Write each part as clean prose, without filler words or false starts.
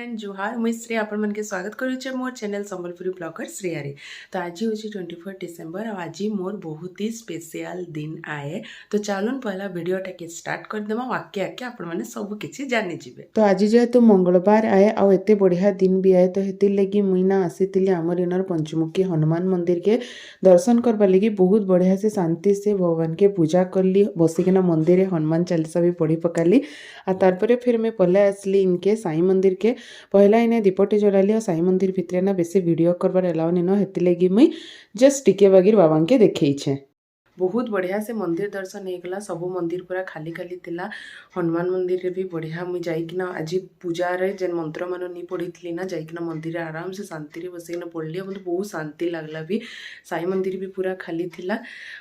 Friend जुहार मुई श्री आपण मन के स्वागत करुचे मोर चैनल संबलपुरी ब्लॉगर श्रेयारी। तो आज हूँ 24 डिसेम्बर और आज मोर बहुत ही स्पेशल दिन आए। तो चलून पहला वीडियो टे स्टार्ट करदेमा आके आके आपण मैंने सब किसी जानी जीवे। तो आज जेहेतु मंगलवार आए आउ एते बढ़िया दिन भी आए तो हेति लगी मुई ना आसी आमर इनर पंचमुखी हनुमान मंदिर के दर्शन करवा लगी बहुत बढ़िया से शांति से भगवान के पूजा करली बसिकिना मंदिर हनुमान चालीसा भी पढ़ी पकाली आ तारपरे फिर मैं पहले आसली इनके साई मंदिर के पहला इन्हें दीपटे जलाली और साई मंदिर भितर ना बेसी वीडियो करवार एलाउ नहीं हेती लगी मुई जस्ट टिके बागिर बाबा के देखी बहुत बढ़िया से मंदिर दर्शन होगला। सब मंदिर पूरा खाली खाली थिला। हनुमान मंदिर रे भी बढ़िया मुझे जाइकिना आज पूजा रे जेन मंत्र मान नहीं पढ़ी थी ना जाइकिना मंदिर आराम से शांति बसिकिना पढ़ली मतलब बहुत शांति लगला भी। साई मंदिर भी पूरा खाली थिला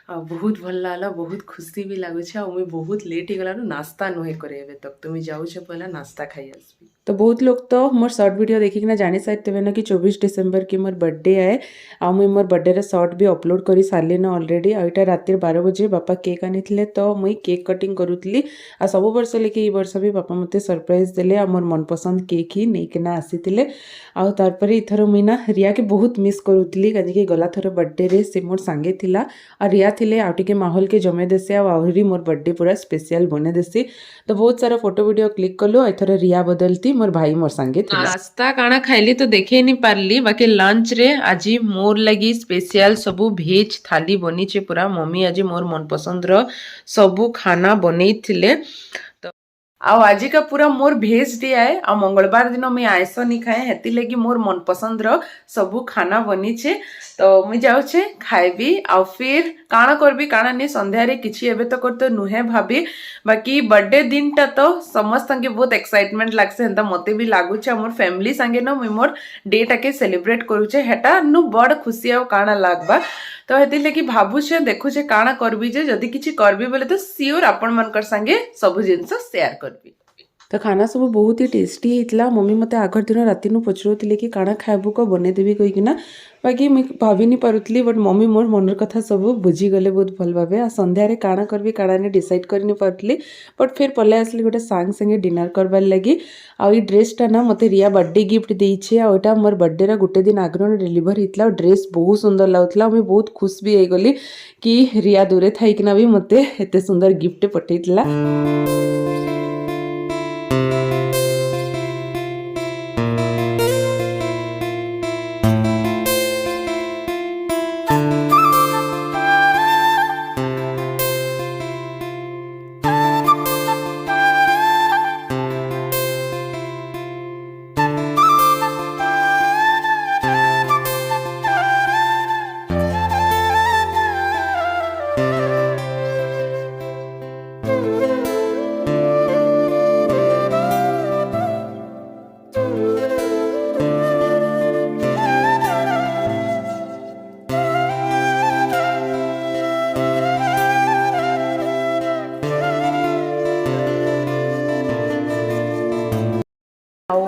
बहुत भल लागला बहुत खुशी भी लगुच मुझे बहुत लेट होगला नास्ता नुहे करे तक तो मुझे जाऊँ पहला नास्ता खाई आसबी। तो बहुत लोग तो मोर शॉर्ट वीडियो देखिकिना जानी सारे ना कि 24 डिसेम्बर की मोर बर्थडे आए आ मुई मोर बर्थडे रे शॉर्ट भी अपलोड करी सारे ना ऑलरेडी आईटा रात 12 बजे बापा केक आनी तो मुई केक कटिंग करूली आ सब वर्ष लेके ये वर्ष भी बापा मते सरप्राइज देले आ मोर मनपसंद केक ही नहीं आसीतिले आ तारपरे इथर मुई ना रिया के बहुत मिस करूली कहीं गला थर बर्थडे रे से मोर सांगे थिला आ रिया थिले आ टिके माहौल के जमे देसे आहरी मोर बर्थडे पूरा स्पेशल बने देसी। तो बहुत सारा फोटो वीडियो क्लिक कलु एथर रिया बदलती मोर भाई मोर संगे थिला। नाश्ता काना खाइली तो देखे नहीं पारली बाकी लंच रे आज मोर लगी स्पेशल सबू भेज थाली बनी छे पूरा मम्मी आज मोर मन पसंद रो सबू खाना बनै थिले। तो आज का पूरा मोर भेज दिया है आ मंगलवार दिन मुझे आयस नहीं खाए हेती लगी मोर मन पसंद रो सबू खाना बनी छे। तो मुझे जाऊे खाइबी आ फिर काଣା करबी काଣା नहीं संध्या रे किछि एबे तो कर तो नुहे भाभी बाकी बर्थडे दिन टा तो समस्त के बहुत एक्साइटमेंट लागसे हेंता मते भी लागुचे मोर फैमिली संगे न मुई मोर डे टाके सेलिब्रेट करूचे हेटा नु बड़ खुशी आ काଣା लागबा। तो हेति लगी भाबुचे देखुचे काଣା करबी जे जदी किछि करबी बोले तो सियोर आपण मनकर संगे सब जिंस शेयर करबी। तो खाना सब बहुत ही टेस्टी होता। मम्मी मते आगर दिन राति पचरुले कि काଣା खाइबू को बनईदेवी कहीकिना बाकी मुझे भाभी नहीं पारुली बट मम्मी मोर मनर कथा सब बुझीगले बहुत भल भावे आ संध्यारे काଣା करबी काଣା नहीं डिसाइड कर नहीं पारुली बट फिर पले आसली गोटे सांग संगे डिनर करवार लगी आ ड्रेसटा ना मते रिया बर्थडे गिफ्ट देइछे आ ओटा मोर बर्थडे गोटे दिन आगे डिलीवर होता ड्रेस बहुत सुंदर लगुला मुझे बहुत खुश भी होगली कि रिया दूरे थी भी मते एते सुंदर गिफ्ट पठेइतला।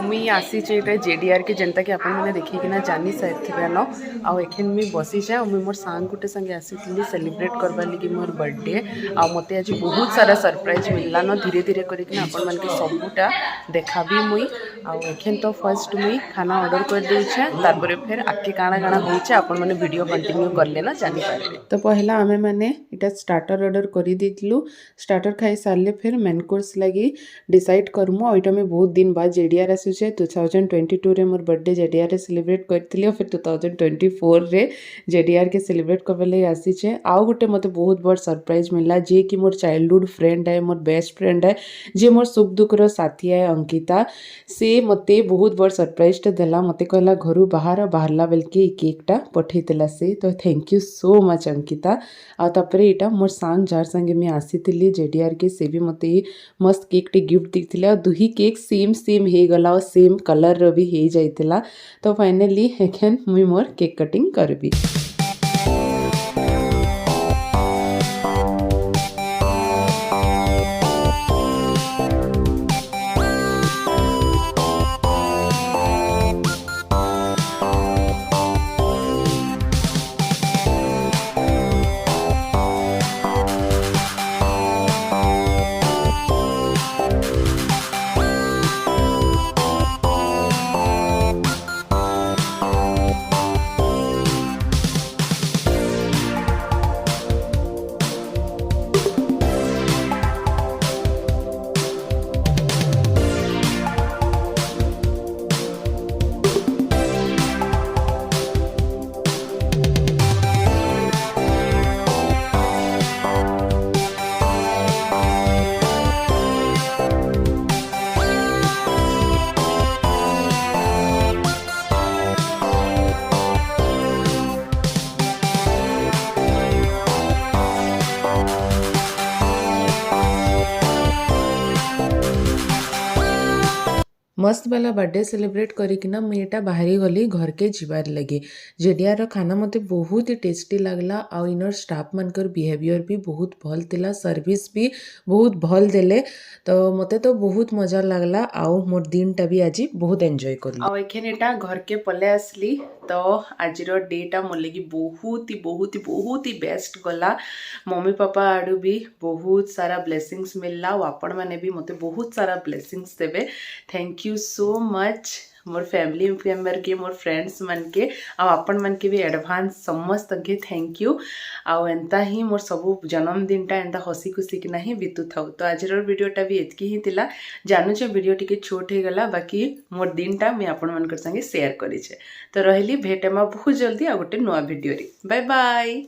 मुई आसीचे ये जेडीआर के जेनता कि आपण मैंने देखिकिना जानी सारी न आखिन मुई बसीचे मुई मोर सांग गोटे संगे आसी सेलिब्रेट करवा लगी मोर बर्थडे आ मते आज बहुत सारा सरप्राइज मिलला न धीरे धीरे करकिना आपण मन के सबूटा देखाबी मुई आखिन तो फर्स्ट मुई खाना ऑर्डर कर देइछे तारपरे फिर आके काଣା काଣା होइछे आपण माने वीडियो कंटिन्यू करले ना जानी पारे। तो पहला आमे माने इटा स्टार्टर ऑर्डर करी देइतलु स्टार्टर खाई सारले फिर मेन कोर्स लगी डिसाइड करमु आ इटा में बहुत दिन बाद जेडीआर आसुचे 2022 रे मोर बर्थडे जेडीआर रे सेलिब्रेट करथिली और फिर 2024 रे जेडीआर के सेलिब्रेट करबे ले आसीचे आउ गोटे मते बहुत बड़ सरप्राइज मिलला जे कि मोर चाइल्डहुड फ्रेंड है मोर बेस्ट फ्रेंड है जे मोर सुख दुख रो साथी है अंकिता से मते बहुत बड़ सरप्राइज टा देला मते कहला घरु बाहरला बेल के केकटा पठेइतला से। तो thank you so much Ankita आ तापरे इटा मोर सांग जार संगे में आसीतिली जेडीआर के से भी मते मस्त केक टे गिफ्ट दिखथिला दुही केक सेम सेम हे गला सेम कलर रो भी हे जाइतिला। तो फाइनली एखन मुई मोर केक कटिंग करबी। मस्त वाला बर्थडे सेलिब्रेट करिकिना मुझे बाहरी गली घर के जीवार लगे। जेडियार खाना मते बहुत ही टेस्टी लगला आउ इनर स्टाफ मनकर बिहेवियर भी बहुत भल थिला, सर्विस भी बहुत भल देले। तो मते तो बहुत मजा लगला आउ मोर दिनटा भी आज बहुत एंजॉय करली। आउ एखेनेटा घर के पले आसली तो आज डेटा मोर लगी बहुत ही बेस्ट गला। मम्मी पापा आड़ू भी बहुत सारा ब्लेसिंग्स मिलला और आपण माने भी मते बहुत सारा ब्लेसिंग्स देवे। Thank you so much more family member के, मोर फ्रेंड्स मन के, आपण मन के भी एडवांस समस्त के थैंक यू। आउ एंता ही मोर सब जन्मदिनटा एंता हसी खुशी कि नहीं बीतु थाउ। तो आज वीडियोटा भी एतकी ही थिला। जानू छे वीडियो टिके छोट हे गला, बाकी मोर दिनटा मैं आपण मनकर संगे शेयर करी छे। तो रहली भेटेमा बहुत जल्दी आ गोटे नया वीडियो रे। Bye bye.